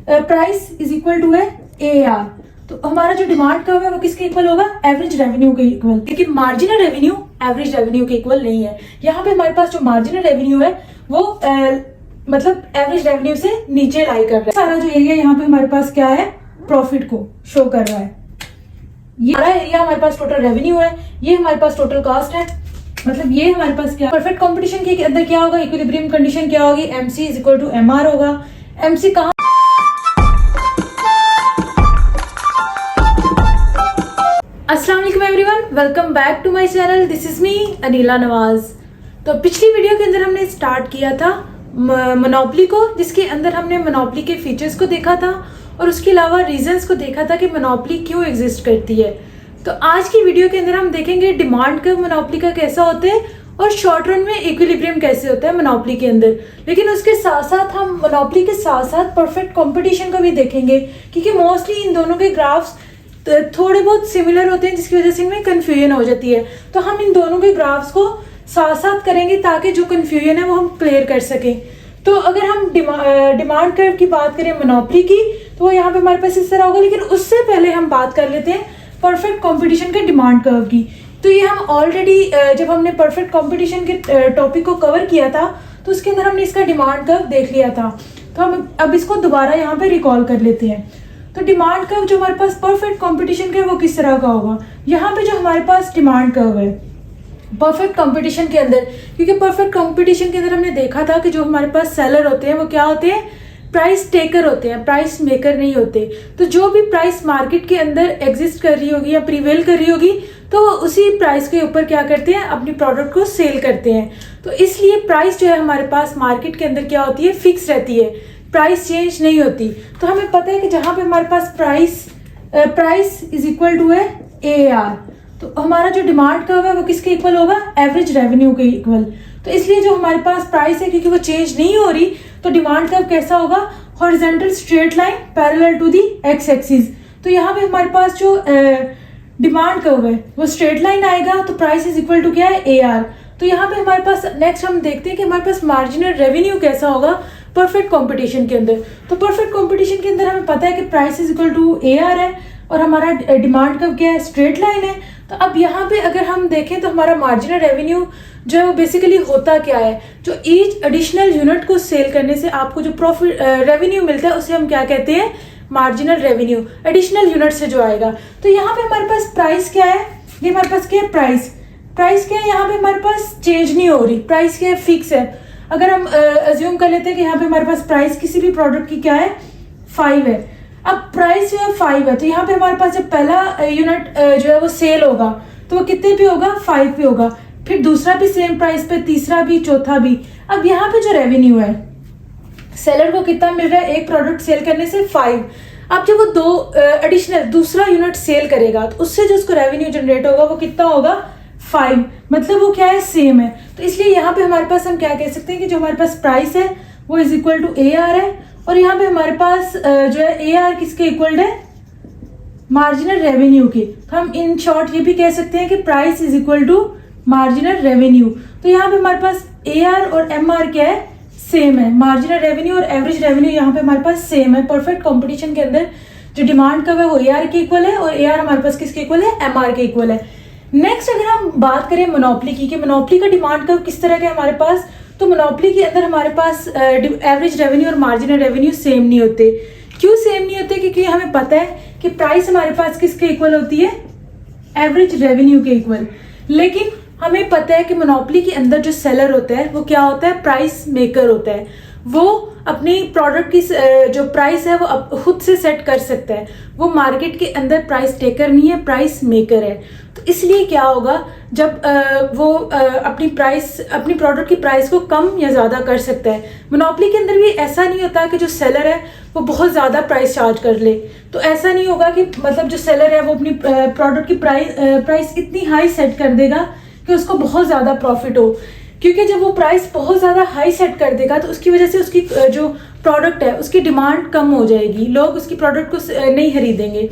Price is equal to है AAR। तो हमारा जो डिमांड कर्व है वो किसके इक्वल होगा? एवरेज रेवेन्यू के इक्वल। लेकिन मार्जिनल रेवेन्यू एवरेज रेवेन्यू के इक्वल नहीं है। यहाँ पे हमारे पास जो मार्जिनल रेवेन्यू है वो मतलब एवरेज रेवेन्यू से नीचे लाई कर रहा है। सारा जो एरिया यहाँ पे हमारे पास क्या है? प्रॉफिट को शो कर रहा है। ये सारा एरिया हमारे पास टोटल रेवेन्यू है, ये हमारे पास टोटल कॉस्ट है। मतलब ये हमारे पास क्या, परफेक्ट कंपटीशन के अंदर क्या होगा? इक्विलिब्रियम कंडीशन क्या होगी? MC is equal to MR होगा। MC कहाँ? अस्सलाम वालेकुम everyone, welcome back to my channel. This is me Anila Nawaz. तो पिछली वीडियो के अंदर हमने स्टार्ट किया था मोनोपोली को, जिसके अंदर हमने मोनोपोली के फीचर्स को देखा था और उसके अलावा रीजंस को देखा था कि मोनोपोली क्यों एग्जिस्ट करती है। तो आज की वीडियो के अंदर हम देखेंगे डिमांड कर्व मोनोपोली का कैसा होता है और शॉर्ट रन में इक्विलिब्रियम कैसे होता है मोनोपोली के अंदर। लेकिन उसके साथ साथ हम मोनोपोली के साथ साथ परफेक्ट कंपटीशन का भी देखेंगे, क्योंकि मोस्टली इन दोनों के ग्राफ्स थोड़े बहुत सिमिलर होते हैं, जिसकी वजह से इनमें कन्फ्यूजन हो जाती है। तो हम इन दोनों के ग्राफ्स को साथ साथ करेंगे ताकि जो कन्फ्यूजन है वो हम क्लियर कर सकें। तो अगर हम डिमांड कर्व की बात करें मोनोपोली की, तो यहाँ पे हमारे पास इस तरह होगा। लेकिन उससे पहले हम बात कर लेते हैं परफेक्ट कंपटीशन के डिमांड कर्व की। तो ये हम ऑलरेडी जब हमने परफेक्ट कंपटीशन के टॉपिक को कवर किया था तो उसके अंदर हमने इसका डिमांड कर्व देख लिया था। तो हम अब इसको दोबारा यहाँ पे रिकॉल कर लेते हैं। तो डिमांड कर्व जो हमारे पास परफेक्ट कंपटीशन का है वो किस तरह का होगा? यहाँ पे जो हमारे पास डिमांड कर्व है परफेक्ट कंपटीशन के अंदर, क्योंकि परफेक्ट कंपटीशन के अंदर हमने देखा था कि जो हमारे पास सेलर होते हैं वो क्या होते हैं? प्राइस टेकर होते हैं, प्राइस मेकर नहीं होते। तो जो भी प्राइस मार्केट के अंदर एग्जिस्ट कर रही होगी या प्रीवेल कर रही होगी तो वो उसी प्राइस के ऊपर क्या करते हैं? अपनी प्रोडक्ट को सेल करते हैं। तो इसलिए प्राइस जो है हमारे पास मार्केट के अंदर क्या होती है? फिक्स रहती है, प्राइस चेंज नहीं होती। तो हमें पता है कि जहां पे हमारे पास प्राइस इज इक्वल टू है AAR, तो हमारा जो डिमांड कर्व है वो किसके इक्वल होगा? एवरेज रेवेन्यू के इक्वल। तो इसलिए जो हमारे पास प्राइस है, क्योंकि वो चेंज नहीं हो रही, तो डिमांड कर्व कैसा होगा? Horizontal straight line parallel to the x axis. तो यहाँ पे हमारे पास जो डिमांड कर्व है वो स्ट्रेट लाइन आएगा। तो प्राइस इज इक्वल टू क्या है? AR। तो यहाँ पे हमारे पास नेक्स्ट हम देखते हैं कि हमारे पास मार्जिनल रेवेन्यू कैसा होगा परफेक्ट कंपटीशन के अंदर। तो परफेक्ट कंपटीशन के अंदर हमें पता है कि price is equal to AR है और हमारा डिमांड कर्व क्या है? स्ट्रेट लाइन है। तो अब यहाँ पे अगर हम देखें तो हमारा मार्जिनल रेवेन्यू जो है वो बेसिकली होता क्या है? जो ईच एडिशनल यूनिट को सेल करने से आपको जो प्रॉफिट रेवेन्यू मिलता है उसे हम क्या कहते हैं? मार्जिनल रेवेन्यू, एडिशनल यूनिट से जो आएगा। तो यहाँ पे हमारे पास प्राइस क्या है? ये हमारे पास क्या है? प्राइस क्या है? यहाँ पे हमारे पास चेंज नहीं हो रही, प्राइस क्या है? फिक्स है। अगर हम अज्यूम कर लेते हैं कि यहाँ पे हमारे पास प्राइस किसी भी प्रोडक्ट की क्या है? 5 है। अब प्राइस जो है 5 है, तो यहाँ पे हमारे पास जब पहला यूनिट जो है वो सेल होगा तो वो कितने पे होगा? 5 पे होगा। फिर दूसरा भी सेम प्राइस पे, तीसरा भी, चौथा भी। अब यहाँ पे जो रेवेन्यू है सेलर को कितना मिल रहा है? एक प्रोडक्ट सेल करने से 5। अब जब वो दो एडिशनल दूसरा यूनिट सेल करेगा तो उससे जो उसको रेवेन्यू जनरेट होगा वो कितना होगा? 5। मतलब वो क्या है? सेम है। तो इसलिए यहाँ पे हमारे पास हम क्या कह सकते हैं कि जो हमारे पास प्राइस है वो इज इक्वल टू AR है। और यहाँ पे हमारे पास जो है AR किसके इक्वल है? मार्जिनल रेवेन्यू के। तो हम इन शॉर्ट ये भी कह सकते हैं कि price is equal to marginal revenue. तो यहाँ पे हमारे पास AR और MR क्या है? सेम है। मार्जिनल रेवेन्यू और एवरेज रेवेन्यू यहाँ पे हमारे पास सेम है। परफेक्ट कंपटीशन के अंदर जो डिमांड कर्व है वो AR के इक्वल है और AR हमारे पास किसके इक्वल है? MR के इक्वल है। नेक्स्ट अगर हम बात करें मोनोपोली की, कि मोनोपोली का डिमांड कर्व किस तरह का है हमारे पास, तो मोनोपोली के अंदर हमारे पास एवरेज रेवेन्यू और मार्जिनल रेवेन्यू सेम नहीं होते। क्यों सेम नहीं होते? क्योंकि हमें पता है कि प्राइस हमारे पास किसके इक्वल होती है? एवरेज रेवेन्यू के इक्वल। लेकिन हमें पता है कि मोनोपोली के अंदर जो सेलर होता है वो क्या होता है? प्राइस मेकर होता है। वो अपनी प्रोडक्ट की जो प्राइस है वो खुद से सेट कर सकता है। वो मार्केट के अंदर प्राइस टेकर नहीं है, प्राइस मेकर है। तो इसलिए क्या होगा, जब वो अपनी प्रोडक्ट की प्राइस को कम या ज़्यादा कर सकता है। मोनोपोली के अंदर भी ऐसा नहीं होता कि जो सेलर है वो बहुत ज़्यादा प्राइस चार्ज कर ले। तो ऐसा नहीं होगा कि मतलब जो सेलर है वो अपनी प्रोडक्ट की प्राइस इतनी हाई सेट कर देगा कि उसको बहुत ज़्यादा प्रॉफिट हो। क्योंकि जब वो प्राइस बहुत ज़्यादा हाई सेट कर देगा तो उसकी वजह से उसकी जो प्रोडक्ट है उसकी डिमांड कम हो जाएगी, लोग उसकी प्रोडक्ट को नहीं खरीदेंगे।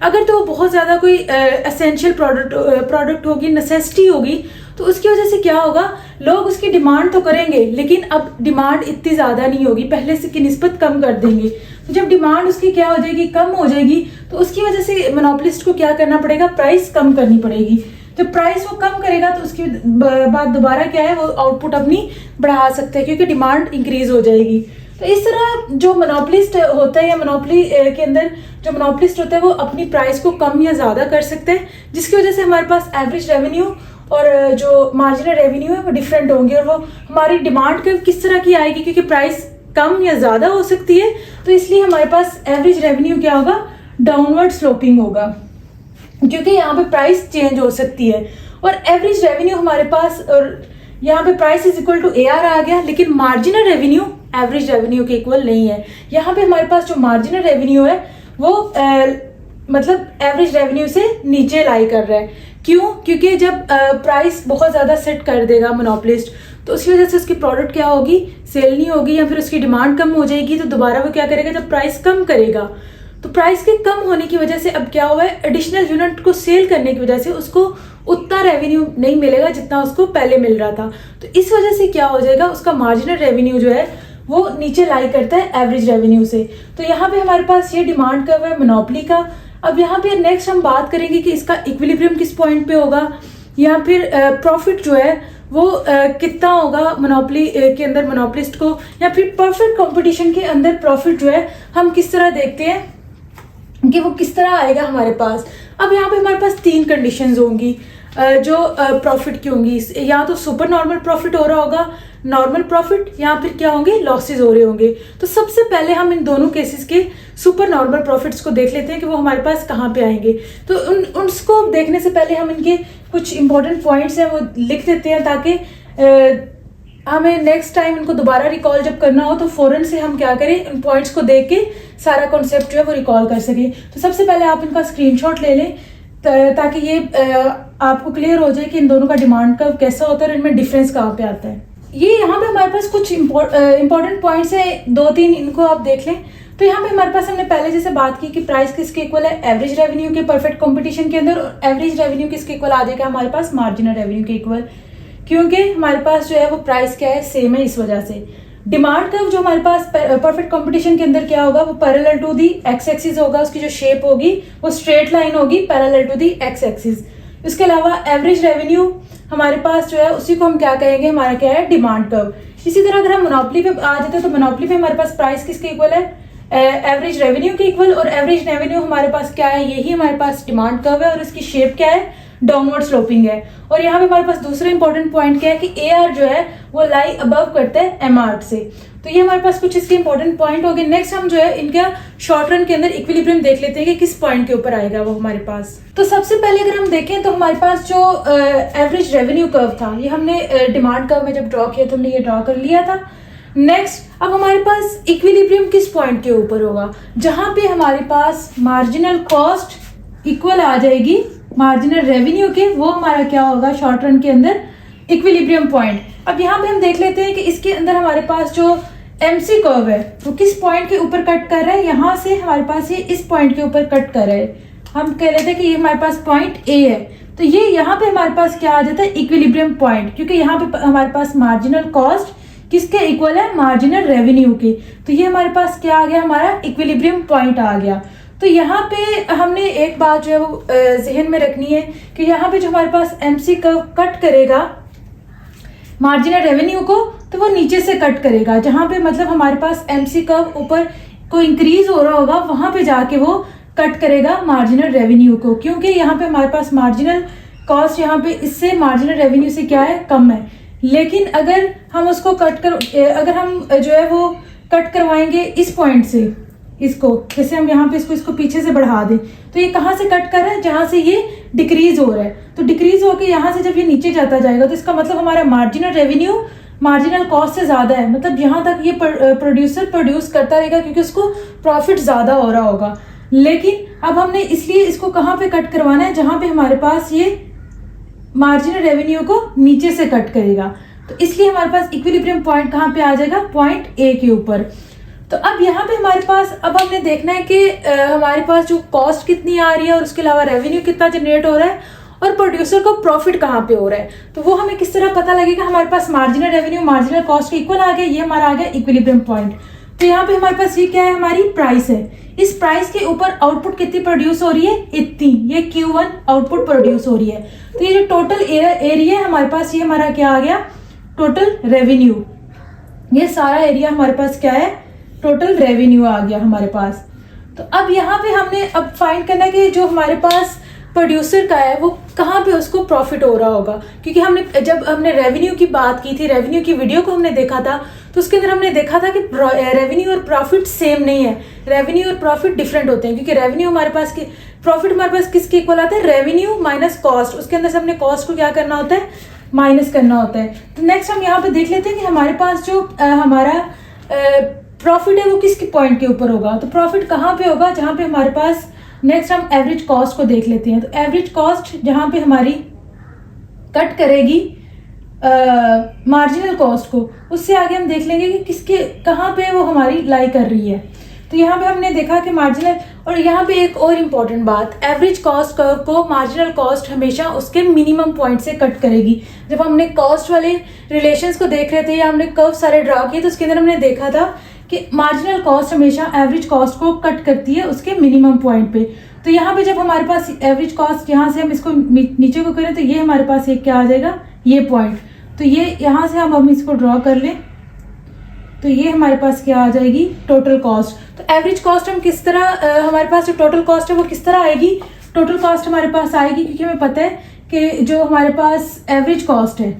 अगर तो बहुत ज़्यादा कोई एसेंशियल प्रोडक्ट होगी, नेसेसिटी होगी, तो उसकी वजह से क्या होगा, लोग उसकी डिमांड तो करेंगे लेकिन अब डिमांड इतनी ज़्यादा नहीं होगी, पहले से की निस्बत कम कर देंगे। तो जब डिमांड उसकी क्या हो जाएगी, कम हो जाएगी, तो उसकी वजह से मोनोपोलिस्ट को क्या करना पड़ेगा, प्राइस कम करनी पड़ेगी। जब प्राइस वो कम करेगा तो उसके बाद दोबारा क्या है, वो आउटपुट अपनी बढ़ा सकते हैं क्योंकि डिमांड इंक्रीज हो जाएगी। तो इस तरह जो मोनोपोलिस्ट होता है या मोनोपोली के अंदर जो मोनोपोलिस्ट होता है वो अपनी प्राइस को कम या ज़्यादा कर सकते हैं, जिसकी वजह से हमारे पास एवरेज रेवेन्यू और जो मार्जिनल रेवेन्यू है वो डिफरेंट होंगे और वो हमारी डिमांड किस तरह की आएगी, क्योंकि प्राइस कम या ज़्यादा हो सकती है, तो इसलिए हमारे पास एवरेज रेवेन्यू क्या होगा, डाउनवर्ड स्लोपिंग होगा, क्योंकि यहाँ पे प्राइस चेंज हो सकती है। और एवरेज रेवेन्यू हमारे पास, और यहाँ पे price is equal to AR आ गया, लेकिन मार्जिनल रेवेन्यू एवरेज रेवेन्यू के इक्वल नहीं है। यहाँ पे हमारे पास जो मार्जिनल रेवेन्यू है वो मतलब एवरेज रेवेन्यू से नीचे लाई कर रहा है। क्यों? क्योंकि जब प्राइस बहुत ज़्यादा सेट कर देगा मोनोपोलिस्ट, तो उसकी वजह से उसकी प्रोडक्ट क्या होगी, सेल नहीं होगी, या फिर उसकी डिमांड कम हो जाएगी। तो दोबारा वो क्या करेगा, जब प्राइस कम करेगा, तो प्राइस के कम होने की वजह से अब क्या हुआ है, एडिशनल यूनिट को सेल करने की वजह से उसको उतना रेवेन्यू नहीं मिलेगा जितना उसको पहले मिल रहा था। तो इस वजह से क्या हो जाएगा, उसका मार्जिनल रेवेन्यू जो है वो नीचे लाई करता है एवरेज रेवेन्यू से। तो यहाँ पे हमारे पास ये डिमांड कर्व है मोनोपोली का। अब यहाँ पे नेक्स्ट हम बात करेंगे कि इसका इक्विलिब्रियम किस पॉइंट पे होगा, या फिर प्रॉफिट जो है वो कितना होगा मोनोपोली के अंदर मोनोपोलिस्ट को, या फिर परफेक्ट कंपटीशन के अंदर प्रॉफिट जो है हम किस तरह देखते हैं कि वो किस तरह आएगा हमारे पास। अब यहाँ पे हमारे पास 3 कंडीशंस होंगी जो प्रॉफिट की होंगी, या तो सुपर नॉर्मल प्रॉफिट हो रहा होगा, नॉर्मल प्रॉफिट, या फिर क्या होंगे, लॉसेज हो रहे होंगे। तो सबसे पहले हम इन दोनों केसेस के सुपर नॉर्मल प्रॉफिट्स को देख लेते हैं कि वो हमारे पास कहाँ पे आएंगे। तो उसको देखने से पहले हम इनके कुछ इंपॉर्टेंट पॉइंट्स हैं वो लिख देते हैं, ताकि हमें नेक्स्ट टाइम इनको दोबारा रिकॉल जब करना हो तो फौरन से हम क्या करें, इन पॉइंट्स को देख के सारा कॉन्सेप्ट जो है वो रिकॉल कर सकें। तो सबसे पहले आप इनका स्क्रीनशॉट ले लें ताकि ये आपको क्लियर हो जाए कि इन दोनों का डिमांड कर्व कैसा होता है और इनमें डिफरेंस कहाँ पे आता है। ये यहाँ पे हमारे पास कुछ इंपॉर्टेंट पॉइंट्स है, 2-3 इनको आप देख लें। तो यहाँ पे हमारे पास हमने पहले जैसे बात की कि प्राइस किसके इक्वल है, एवरेज रेवेन्यू के परफेक्ट कंपटीशन के अंदर, और एवरेज रेवेन्यू किसके इक्वल आ जाएगा हमारे पास, मार्जिनल रेवेन्यू के इक्वल, क्योंकि हमारे पास जो है वो प्राइस क्या है, सेम है। इस वजह से डिमांड कर्व जो हमारे पास परफेक्ट कंपटीशन के अंदर क्या होगा, वो parallel to the x axis होगा, उसकी जो शेप होगी वो स्ट्रेट लाइन होगी parallel to the x axis. इसके अलावा एवरेज रेवेन्यू हमारे पास जो है उसी को हम क्या कहेंगे, हमारा क्या है, डिमांड कर्व। इसी तरह अगर हम मोनोपोली पे आ जाते हैं तो मोनोपोली पे हमारे पास प्राइस किसके इक्वल है, एवरेज रेवेन्यू के इक्वल, और एवरेज रेवेन्यू हमारे पास क्या है, यही हमारे पास डिमांड कर्व है, और इसकी शेप क्या है, डाउनवर्ड स्लोपिंग है। और यहाँ पे हमारे पास दूसरा इंपॉर्टेंट पॉइंट क्या है कि AR जो है वो लाई अबव करता है MR से। तो ये हमारे पास कुछ इसके इंपॉर्टेंट पॉइंट हो गए। नेक्स्ट हम जो है इनका शॉर्ट रन के अंदर इक्विलिब्रियम देख लेते हैं कि किस पॉइंट के ऊपर आएगा वो हमारे पास। तो सबसे पहले अगर हम देखें तो हमारे पास जो एवरेज रेवेन्यू कर्व था, ये हमने डिमांड कर्व में जब ड्रॉ किया तो हमने ये ड्रॉ कर लिया था। नेक्स्ट अब हमारे पास इक्विलिब्रियम किस पॉइंट के ऊपर होगा, जहां पे हमारे पास मार्जिनल कॉस्ट इक्वल आ जाएगी मार्जिनल रेवेन्यू के, वो हमारा क्या होगा शॉर्ट रन के अंदर इक्विलिब्रियम पॉइंट। अब यहाँ पे हम देख लेते हैं कि इसके अंदर हमारे पास जो MC कर्व है वो किस पॉइंट के ऊपर कट कर रहा है, यहाँ से हमारे पास ये इस पॉइंट के ऊपर कट कर रहा है। हम कह लेते हैं कि ये हमारे पास पॉइंट A है, तो ये यहाँ पे हमारे पास क्या आ जाता है, इक्विलिब्रियम पॉइंट, क्योंकि यहाँ पे हमारे पास मार्जिनल कॉस्ट किसके इक्वल है, मार्जिनल रेवेन्यू के। तो ये हमारे पास क्या आ गया, हमारा इक्विलिब्रियम पॉइंट आ गया। तो यहाँ पे हमने एक बात जो है वो जहन में रखनी है कि यहाँ पे जो हमारे पास MC कर्व कट करेगा मार्जिनल रेवेन्यू को, तो वो नीचे से कट करेगा, जहाँ पे मतलब हमारे पास MC कर्व ऊपर को इंक्रीज हो रहा होगा वहां पे जाके वो कट करेगा मार्जिनल रेवेन्यू को, क्योंकि यहाँ पे हमारे पास मार्जिनल कॉस्ट यहाँ पे इससे मार्जिनल रेवेन्यू से क्या है, कम है। लेकिन अगर हम उसको अगर हम जो है वो कट करवाएंगे इस पॉइंट से, इसको जैसे हम यहाँ पे इसको पीछे से बढ़ा दें, तो ये कहाँ से कट कर रहा है, जहां से ये डिक्रीज हो रहा है। तो डिक्रीज होकर यहाँ से जब ये नीचे जाता जाएगा तो इसका मतलब हमारा मार्जिनल रेवेन्यू मार्जिनल कॉस्ट से ज्यादा है, मतलब यहाँ तक ये प्रोड्यूसर प्रोड्यूस करता रहेगा क्योंकि उसको प्रॉफिट ज्यादा हो रहा होगा। लेकिन अब हमने इसलिए इसको कहाँ पे कट करवाना है, जहां पे हमारे पास ये मार्जिनल रेवेन्यू को नीचे से कट करेगा। तो इसलिए हमारे पास इक्विलिब्रियम पॉइंट कहाँ पे आ जाएगा, पॉइंट A के ऊपर। तो अब यहाँ पे हमारे पास अब हमने देखना है कि हमारे पास जो कॉस्ट कितनी आ रही है और उसके अलावा रेवेन्यू कितना जनरेट हो रहा है और प्रोड्यूसर को प्रॉफिट कहाँ पे हो रहा है। तो वो हमें किस तरह पता लगेगा। हमारे पास मार्जिनल रेवेन्यू मार्जिनल कॉस्ट के इक्वल आ गया, ये हमारा आ गया इक्विलिब्रियम पॉइंट। तो यहाँ पे हमारे पास ये क्या है, हमारी प्राइस है। इस प्राइस के ऊपर आउटपुट कितनी प्रोड्यूस हो रही है, इतनी, ये Q1 आउटपुट प्रोड्यूस हो रही है। तो ये जो टोटल एरिया है हमारे पास, ये हमारा क्या आ गया, टोटल रेवेन्यू। ये सारा एरिया हमारे पास क्या है, टोटल रेवेन्यू आ गया हमारे पास। तो अब यहाँ पे हमने अब फाइंड करना है कि जो हमारे पास प्रोड्यूसर का है वो कहाँ पे उसको प्रॉफिट हो रहा होगा। क्योंकि हमने जब हमने रेवेन्यू की बात की थी, रेवेन्यू की वीडियो को हमने देखा था, तो उसके अंदर हमने देखा था कि रेवेन्यू और प्रॉफिट सेम नहीं है, रेवेन्यू और प्रॉफिट डिफरेंट होते हैं। क्योंकि रेवेन्यू हमारे पास प्रॉफिट हमारे पास किसके इक्वल आता है, रेवेन्यू माइनस कॉस्ट। उसके अंदर से हमने कॉस्ट को क्या करना होता है, माइनस करना होता है। तो नेक्स्ट हम यहाँ पे देख लेते हैं कि हमारे पास जो हमारा प्रॉफिट है वो किसके पॉइंट के ऊपर होगा। तो प्रॉफिट कहाँ पे होगा, जहाँ पे हमारे पास, नेक्स्ट हम एवरेज कॉस्ट को देख लेते हैं। तो एवरेज कॉस्ट जहाँ पे हमारी कट करेगी मार्जिनल कॉस्ट को, उससे आगे हम देख लेंगे कि किसके कहाँ पे वो हमारी लाई कर रही है। तो यहाँ पे हमने देखा कि मार्जिनल, और यहाँ पे एक और इम्पॉर्टेंट बात, एवरेज कॉस्ट कर्व को मार्जिनल कॉस्ट हमेशा उसके मिनिमम पॉइंट से कट करेगी। जब हमने कॉस्ट वाले रिलेशंस को देख रहे थे या हमने कर्व सारे ड्रा किए, तो उसके अंदर हमने देखा था कि मार्जिनल कॉस्ट हमेशा एवरेज कॉस्ट को कट करती है उसके मिनिमम पॉइंट पे। तो यहाँ पे जब हमारे पास एवरेज कॉस्ट, यहाँ से हम इसको नीचे को करें तो ये हमारे पास एक क्या आ जाएगा, ये पॉइंट। तो ये यहाँ से हम इसको ड्रॉ कर लें तो ये हमारे पास क्या आ जाएगी, टोटल कॉस्ट। तो एवरेज कॉस्ट हम किस तरह, हमारे पास जो टोटल कॉस्ट है वो किस तरह आएगी, टोटल कॉस्ट हमारे पास आएगी, क्योंकि हमें पता है कि जो हमारे पास एवरेज कॉस्ट है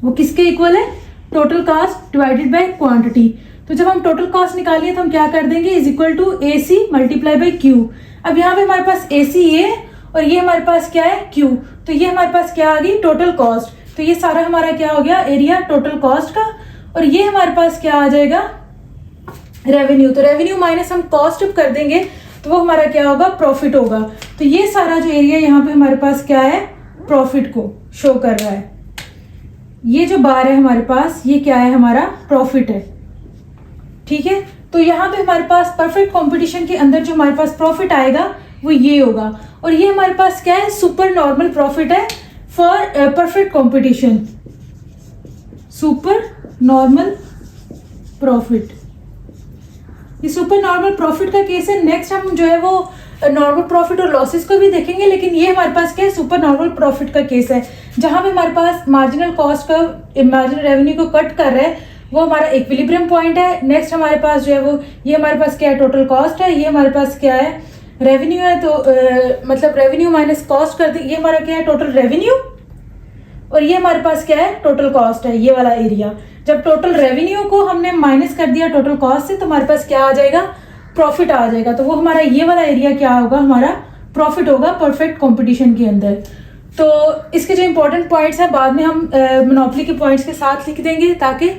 वो किसके इक्वल है, total cost divided by quantity. तो जब हम टोटल कॉस्ट निकालिए तो हम क्या कर देंगे, is equal to AC multiply by Q। अब यहाँ पे हमारे पास AC ये और ये हमारे पास क्या है, Q। तो ये हमारे पास क्या आ गई, टोटल कॉस्ट। तो ये सारा हमारा क्या हो गया, एरिया टोटल कॉस्ट का, और ये हमारे पास क्या आ जाएगा, रेवेन्यू। तो रेवेन्यू माइनस हम कॉस्ट अब कर देंगे तो वो हमारा क्या होगा, प्रॉफिट होगा। तो ये सारा जो एरिया यहाँ पे हमारे पास क्या है, प्रॉफिट को शो कर रहा है। ये जो बार है हमारे पास, ये क्या है, हमारा प्रॉफिट है, ठीक है। तो यहाँ पे हमारे पास परफेक्ट कंपटीशन के अंदर जो हमारे पास प्रॉफिट आएगा वो ये होगा, और ये हमारे पास क्या है, सुपर नॉर्मल प्रॉफिट है for perfect competition, super normal profit. ये सुपर नॉर्मल प्रॉफिट का केस है। नेक्स्ट हम जो है वो नॉर्मल प्रॉफिट और लॉसेस को भी देखेंगे, लेकिन ये हमारे पास क्या है, सुपर नॉर्मल प्रॉफिट का केस है, जहां पे हमारे पास मार्जिनल कॉस्ट का मार्जिनल रेवेन्यू को कट कर रहा है, वो हमारा इक्विलिब्रियम पॉइंट है। नेक्स्ट हमारे पास जो है वो, ये हमारे पास क्या है, टोटल कॉस्ट है, ये हमारे पास क्या है, रेवेन्यू है। तो मतलब रेवेन्यू माइनस कॉस्ट कर दे, ये हमारा क्या है, टोटल रेवेन्यू, और ये हमारे पास क्या है, टोटल कॉस्ट है, ये वाला एरिया। जब टोटल रेवेन्यू को हमने माइनस कर दिया टोटल कॉस्ट से, तो हमारे पास क्या आ जाएगा, प्रॉफिट आ जाएगा। तो वो हमारा ये वाला एरिया क्या होगा, हमारा प्रॉफिट होगा परफेक्ट कंपटीशन के अंदर। तो इसके जो इंपॉर्टेंट पॉइंट्स हैं बाद में हम मोनोपोली के पॉइंट्स के साथ लिख देंगे, ताकि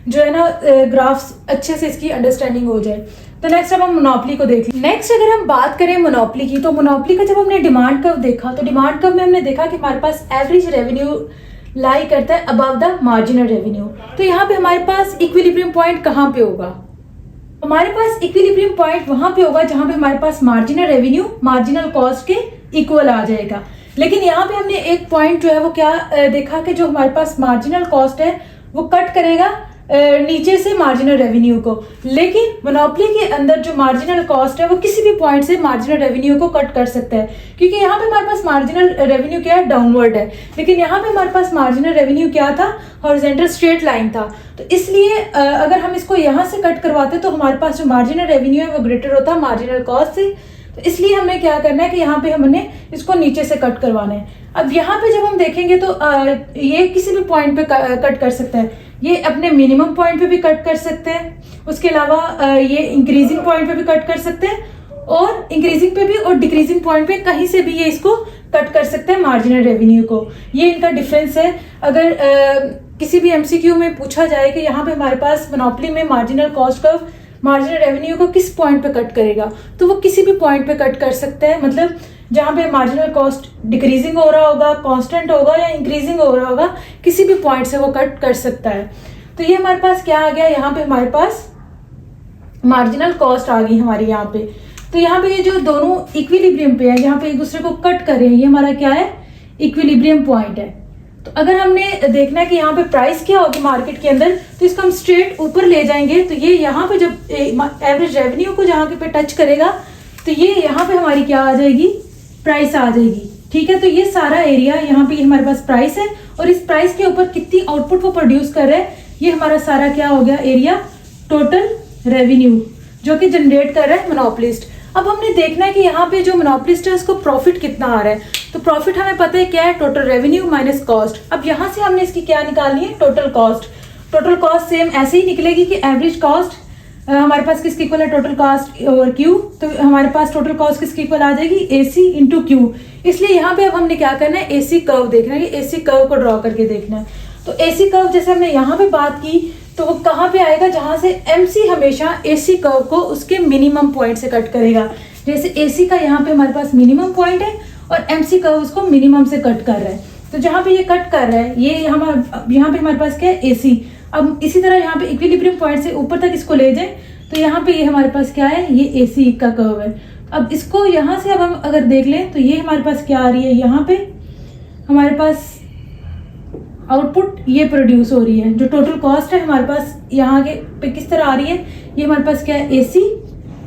जो है ना ग्राफ्स अच्छे से इसकी अंडरस्टैंडिंग हो जाए। तो नेक्स्ट अब हम मोनोपोली को देख लें। नेक्स्ट अगर हम बात करें मोनोपोली की, तो मोनोपोली का जब हमने डिमांड कर्व देखा, तो डिमांड कर्व में हमने देखा कि हमारे पास एवरेज रेवेन्यू लाई करता है अबव द मार्जिनल रेवेन्यू। तो यहाँ पे हमारे पास इक्विलिब्रियम पॉइंट कहाँ पे होगा, हमारे पास इक्विलिब्रियम पॉइंट वहां पे होगा जहां पे हमारे पास मार्जिनल रेवेन्यू मार्जिनल कॉस्ट के इक्वल आ जाएगा। लेकिन यहाँ पे हमने एक पॉइंट जो है वो क्या देखा कि जो हमारे पास मार्जिनल कॉस्ट है वो कट करेगा नीचे से मार्जिनल रेवेन्यू को, लेकिन मोनोपोली के अंदर जो मार्जिनल कॉस्ट है वो किसी भी पॉइंट से मार्जिनल रेवेन्यू को कट कर सकता है, क्योंकि यहाँ पे हमारे पास मार्जिनल रेवेन्यू क्या है, डाउनवर्ड है, लेकिन यहाँ पे हमारे पास मार्जिनल रेवेन्यू क्या था, हॉरिजॉन्टल स्ट्रेट लाइन था। तो इसलिए अगर हम इसको यहाँ से कट करवाते तो हमारे पास जो मार्जिनल रेवेन्यू है वो ग्रेटर होता मार्जिनल कॉस्ट से। तो इसलिए हमें क्या करना है कि यहाँ पे हमने इसको नीचे से कट करवाना है। अब यहाँ पे जब हम देखेंगे तो ये किसी भी पॉइंट पे कट कर सकता है, ये अपने मिनिमम पॉइंट पे भी कट कर सकते हैं, उसके अलावा ये इंक्रीजिंग पॉइंट पे भी कट कर सकते हैं, और इंक्रीजिंग पे भी और डिक्रीजिंग पॉइंट पे कहीं से भी ये इसको कट कर सकते हैं मार्जिनल रेवेन्यू को। ये इनका डिफरेंस है। अगर किसी भी MCQ में पूछा जाए कि यहाँ पे हमारे पास मोनोपोली में marginal cost curve marginal revenue को किस पॉइंट पे कट करेगा, तो वो किसी भी पॉइंट पे कट कर सकता है, मतलब जहाँ पे मार्जिनल कॉस्ट डिक्रीजिंग हो रहा होगा, कांस्टेंट होगा या इंक्रीजिंग हो रहा होगा, किसी भी पॉइंट से वो कट कर सकता है। तो ये हमारे पास क्या आ गया, यहाँ पे हमारे पास मार्जिनल कॉस्ट आ गई हमारी यहाँ पे। तो यहाँ पे ये जो दोनों इक्विलिब्रियम पे है, यहाँ पे एक दूसरे को कट कर रहे हैं, ये हमारा क्या है, इक्विलिब्रियम पॉइंट है। तो अगर हमने देखना है कि यहाँ पे प्राइस क्या होगी मार्केट के अंदर, तो इसको हम स्ट्रेट ऊपर ले जाएंगे। तो ये यहाँ पे जब एवरेज रेवेन्यू को जहाँ पे टच करेगा तो ये यहाँ पे हमारी क्या आ जाएगी, प्राइस आ जाएगी। ठीक है, तो ये सारा एरिया यहाँ पे हमारे पास प्राइस है और इस प्राइस के ऊपर कितनी आउटपुट वो प्रोड्यूस कर रहे हैं, ये हमारा सारा क्या हो गया एरिया, टोटल रेवेन्यू जो कि जनरेट कर रहा है मोनोपोलिस्ट। अब हमने देखना है कि यहाँ पे जो मोनोपोलिस्ट है उसको प्रॉफिट कितना आ रहा है। तो प्रॉफिट हमें पता है क्या है, टोटल रेवेन्यू माइनस कॉस्ट। अब यहाँ से हमने इसकी क्या निकालनी है, total cost. Total cost same ऐसे ही निकलेगी कि एवरेज कॉस्ट हमारे पास किसके इक्वल है, टोटल कॉस्ट ओवर क्यू। तो हमारे पास टोटल कॉस्ट किसके इक्वल आ जाएगी, AC इंटू क्यू। इसलिए यहाँ पे अब हमने क्या करना है, AC कर्व देखना है, AC कर्व को ड्रॉ करके देखना है। तो AC कर्व जैसे हमने यहाँ पे बात की तो वो कहाँ पे आएगा, जहाँ से MC हमेशा AC कर्व को उसके मिनिमम पॉइंट से कट करेगा। जैसे AC का यहाँ पे हमारे पास मिनिमम पॉइंट है और MC कर्व उसको मिनिमम से कट कर रहा है। तो जहाँ पे ये कट कर रहा है, ये यहाँ पे हमारे पास क्या है, AC। अब इसी तरह यहाँ पे इक्विलिब्रियम पॉइंट से ऊपर तक इसको ले जाए तो यहाँ पे ये हमारे पास क्या है, ये AC का कर्व है। अब इसको यहाँ से अब हम अगर देख लें तो ये हमारे पास क्या आ रही है, यहाँ पे हमारे पास आउटपुट ये प्रोड्यूस हो रही है। जो टोटल कॉस्ट है हमारे पास यहाँ के पे किस तरह आ रही है, ये हमारे पास क्या है, AC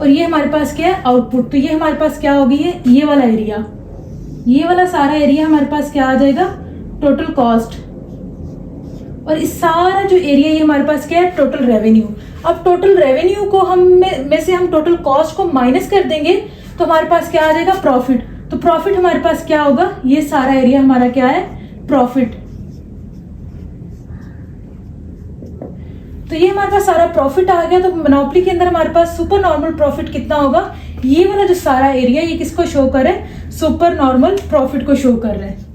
और ये हमारे पास क्या है, आउटपुट। तो ये हमारे पास क्या होगी, ये वाला एरिया, ये वाला सारा एरिया हमारे पास क्या आ जाएगा, टोटल कॉस्ट। और इस सारा जो एरिया ये हमारे पास क्या है, टोटल रेवेन्यू। अब टोटल रेवेन्यू को हम में से हम टोटल कॉस्ट को माइनस कर देंगे तो हमारे पास क्या आ जाएगा, प्रॉफिट। तो प्रॉफिट हमारे पास क्या होगा, ये सारा एरिया हमारा क्या है, प्रॉफिट। तो ये हमारे पास सारा प्रॉफिट आ गया। तो मोनोपोली के अंदर हमारे पास सुपर नॉर्मल प्रॉफिट कितना होगा, ये वाला जो सारा एरिया ये किसको शो कर रहा है, सुपर नॉर्मल प्रॉफिट को शो कर रहा है।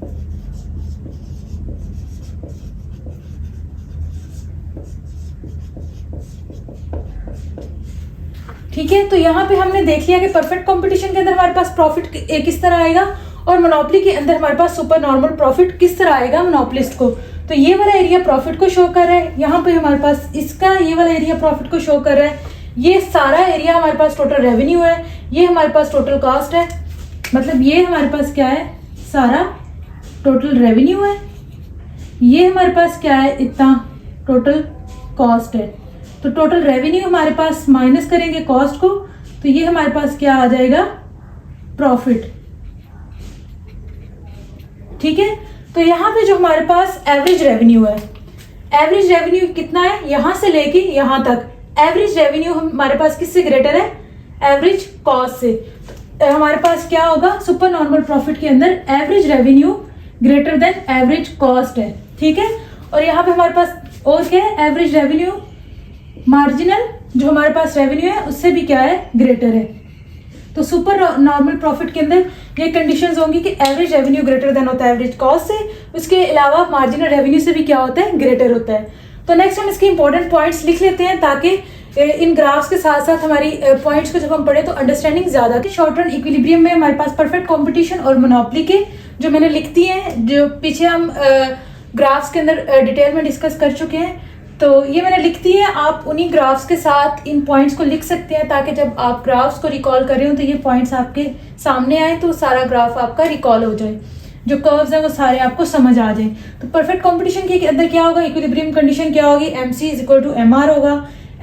ठीक है, तो यहाँ पे हमने देख लिया कि परफेक्ट कंपटीशन के अंदर हमारे पास प्रॉफिट किस तरह आएगा और मोनोपोली के अंदर हमारे पास सुपर नॉर्मल प्रॉफिट किस तरह आएगा मोनोपोलिस्ट को। तो ये वाला एरिया प्रॉफिट को शो कर रहा है, यहाँ पे हमारे पास इसका ये वाला एरिया प्रॉफिट को शो कर रहा है। ये सारा एरिया हमारे पास टोटल रेवेन्यू है, ये हमारे पास टोटल कॉस्ट है। मतलब ये हमारे पास क्या है, सारा टोटल रेवेन्यू है, ये हमारे पास क्या है, इतना टोटल कॉस्ट है। तो टोटल रेवेन्यू हमारे पास माइनस करेंगे कॉस्ट को तो ये हमारे पास क्या आ जाएगा, प्रॉफिट। ठीक है, तो यहाँ पे जो हमारे पास एवरेज रेवेन्यू है, एवरेज रेवेन्यू कितना है, यहां से लेके यहां तक एवरेज रेवेन्यू हमारे पास किससे ग्रेटर है, एवरेज कॉस्ट से। तो हमारे पास क्या होगा, सुपर नॉर्मल प्रॉफिट के अंदर average revenue greater than average cost है। ठीक है, और यहाँ पे हमारे पास और क्या है, एवरेज रेवेन्यू मार्जिनल जो हमारे पास रेवेन्यू है उससे भी क्या है, ग्रेटर है। तो सुपर नॉर्मल प्रॉफिट के अंदर ये कंडीशंस होंगी कि एवरेज रेवेन्यू ग्रेटर देन होता है एवरेज कॉस्ट से, उसके अलावा मार्जिनल रेवेन्यू से भी क्या होता है, ग्रेटर होता है। तो नेक्स्ट हम इसके इंपॉर्टेंट पॉइंट्स लिख लेते हैं ताकि इन ग्राफ्स के साथ साथ हमारी पॉइंट्स को जब हम पढ़े तो अंडरस्टैंडिंग ज्यादा थी। शॉर्ट रन इक्विलिब्रियम में हमारे पास परफेक्ट कंपटीशन और मोनोपोली के जो मैंने लिख दी है, जो पीछे हम ग्राफ्स के अंदर डिटेल में डिस्कस कर चुके हैं, तो ये मैंने लिख दी है। आप उन्हीं ग्राफ्स के साथ इन पॉइंट्स को लिख सकते हैं ताकि जब आप ग्राफ्स को रिकॉल कर रहे हो तो ये पॉइंट्स आपके सामने आए तो सारा ग्राफ आपका रिकॉल हो जाए, जो कर्व्स हैं वो सारे आपको समझ आ जाए। तो परफेक्ट कंपटीशन के अंदर क्या होगा, इक्विलिब्रियम कंडीशन क्या होगी, MC is equal to MR होगा।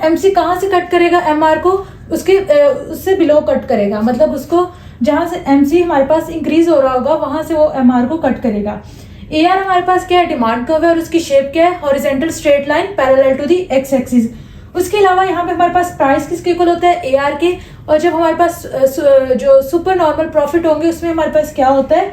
MC कहाँ से कट करेगा, MR को उससे बिलो कट करेगा, मतलब उसको जहाँ से MC हमारे पास इंक्रीज हो रहा होगा वहां से वो MR को कट करेगा। AR हमारे पास क्या है, डिमांड कर्व है और उसकी शेप क्या है, horizontal straight line parallel to the x axis. उसके अलावा यहाँ पे हमारे पास प्राइस किसके इक्वल होता है, AR के। और जब हमारे पास जो सुपर नॉर्मल प्रॉफिट होंगे उसमें हमारे पास क्या होता है,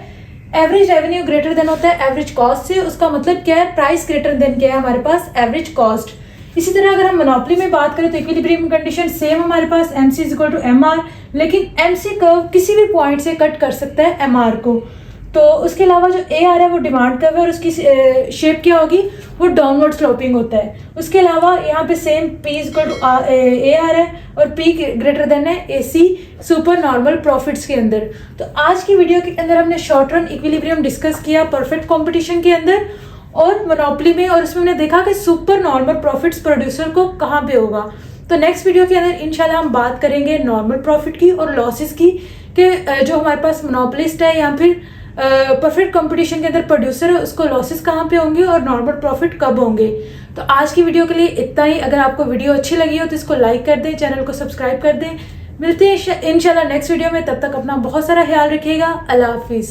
एवरेज रेवेन्यू ग्रेटर देन होता है एवरेज कॉस्ट से। उसका मतलब क्या है, प्राइस ग्रेटर देन क्या है हमारे पास, एवरेज कॉस्ट। इसी तरह अगर हम मोनोपोली में बात करें तो इक्विलिब्रियम कंडीशन सेम हमारे पास, MC is equal to MR, लेकिन MC कर्व किसी भी पॉइंट से कट कर सकता है MR को। तो उसके अलावा जो AR है वो डिमांड कर्व है और उसकी शेप क्या होगी, वो डाउनवर्ड स्लोपिंग होता है। उसके अलावा यहाँ पे same P is equal to AR है और P ग्रेटर देन है AC सुपर नॉर्मल प्रॉफिट्स के अंदर। तो आज की वीडियो के अंदर हमने शॉर्ट रन इक्विलिब्रियम डिस्कस किया परफेक्ट कंपटीशन के अंदर और मोनोपोली में, और उसमें हमने देखा कि सुपर नॉर्मल प्रॉफिट्स प्रोड्यूसर को कहाँ पे होगा। तो नेक्स्ट वीडियो के अंदर इंशाल्लाह हम बात करेंगे नॉर्मल प्रॉफिट की और लॉसेस की, कि जो हमारे पास मोनोपोलिस्ट है या फिर परफेक्ट कंपटीशन के अंदर प्रोड्यूसर है उसको लॉसेस कहाँ पे होंगे और नॉर्मल प्रॉफिट कब होंगे। तो आज की वीडियो के लिए इतना ही। अगर आपको वीडियो अच्छी लगी हो तो इसको लाइक कर दें, चैनल को सब्सक्राइब कर दें। मिलते हैं इंशाल्लाह नेक्स्ट वीडियो में, तब तक अपना बहुत सारा ख्याल रखिएगा। अल्लाह हाफिज़।